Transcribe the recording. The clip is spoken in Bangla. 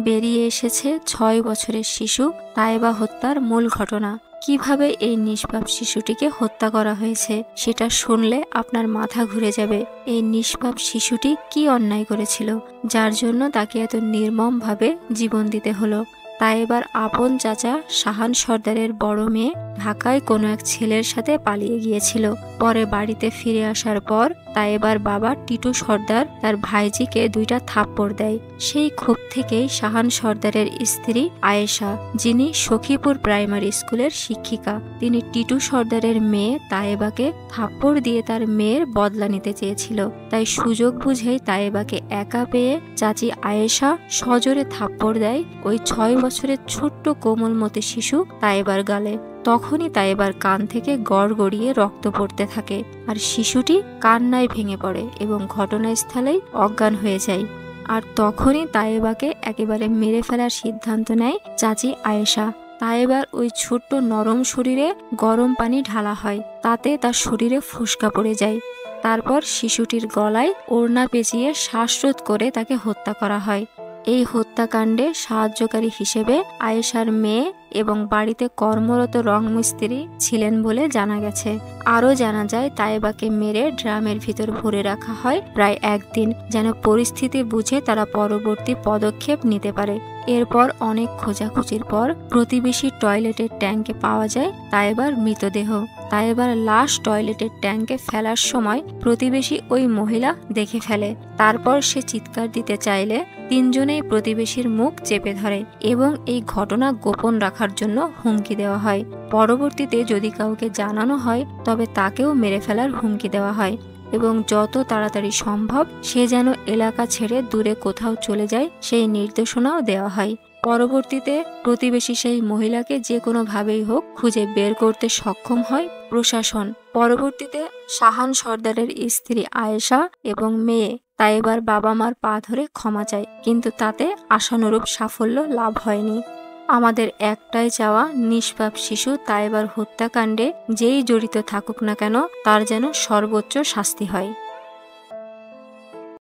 বেরিয়ে এসেছে ৬ বছরের শিশু তায়েবা হত্যার মূল ঘটনা। কিভাবে এই নিষ্পাপ শিশুটিকে হত্যা করা হয়েছে সেটা শুনলে আপনার মাথা ঘুরে যাবে। এই নিষ্পাপ শিশুটি কি অন্যায় করেছিল যার জন্য তাকে এত নির্মমভাবে জীবন দিতে হলো। তায়েবার আপন চাচা শাহান সর্দারের বড় মেয়ে ঢাকায় কোনো এক ছেলের সাথে পালিয়ে গিয়েছিল। পরে বাড়িতে ফিরে আসার পর তায়েবার বাবা টিটু সর্দার তার ভাইজিকে 2টা থাপ্পড় দেয়। সেই ক্ষোভ থেকেই শাহান সর্দারের স্ত্রী আয়েশা, যিনি সখীপুর প্রাইমারি স্কুলের শিক্ষিকা, তিনি টিটু সর্দারের মেয়ে তায়েবাকে থাপ্পড় দিয়ে তার মেয়ের বদলা নিতে চেয়েছিল। তাই সুযোগ বুঝেই তায়েবাকে একা পেয়ে চাচি আয়েশা সজোরে থাপ্পড় দেয় ওই 6 বছরের ছোট্ট কোমলমতি শিশু তায়েবার গালে। তখনই তায়েবার কান থেকে গড়গড়িয়ে রক্ত পড়তে থাকে আর শিশুটি কান্নায় ভেঙে পড়ে এবং ঘটনাস্থলেই অজ্ঞান হয়ে যায়। আর তখনই তায়েবাকে একেবারে মেরে ফেলার সিদ্ধান্ত নেয় চাচি আয়েশা। তায়েবার ওই ছোট্ট নরম শরীরে গরম পানি ঢালা হয়, তাতে তার শরীরে ফুসকা পড়ে যায়। তারপর শিশুটির গলায় ওড়না পেঁচিয়ে শ্বাসরোধ করে তাকে হত্যা করা হয়। এই হত্যাকাণ্ডে সাহায্যকারী হিসেবে আয়েশার মেয়ে এবং বাড়িতে কর্মরত রং মিস্ত্রি ছিলেন বলে জানা গেছে। আরও জানা যায় তায়েবাকে মেরে ড্রামের ভিতর ভরে রাখা হয় প্রায় 1 দিন, যেন পরিস্থিতি বুঝে তারা পরবর্তী পদক্ষেপ নিতে পারে। এরপর অনেক খোঁজাখুঁজির পর প্রতিবেশী টয়লেটের ট্যাঙ্কে পাওয়া যায় তায়েবার মৃতদেহ। তায়েবার লাশ টয়লেটের ট্যাঙ্কে ফেলার সময় প্রতিবেশী ওই মহিলা দেখে ফেলে। তারপর সে চিৎকার দিতে চাইলে 3 জনেই প্রতিবেশীর মুখ চেপে ধরে এবং এই ঘটনা গোপন রাখার জন্য হুমকি দেওয়া হয়। পরবর্তীতে যদি কাউকে জানানো হয় তবে তাকেও মেরে ফেলার হুমকি দেওয়া হয় এবং যত তাড়াতাড়ি সম্ভব সে যেন এলাকা ছেড়ে দূরে কোথাও চলে যায় সেই নির্দেশনাও দেওয়া হয়। পরবর্তীতে প্রতিবেশী সেই মহিলাকে যে কোনোভাবেই হোক খুঁজে বের করতে সক্ষম হয় প্রশাসন। পরবর্তীতে শাহান সর্দারের স্ত্রী আয়েশা এবং মেয়ে তায়েবার বাবা মার পা ধরে ক্ষমা চায়, কিন্তু তাতে আশানুরূপ সাফল্য লাভ হয়নি। আমাদের একটাই চাওয়া, নিষ্পাপ শিশু তায়েবার হত্যাকাণ্ডে যেই জড়িত থাকুক না কেন তার যেন সর্বোচ্চ শাস্তি হয়।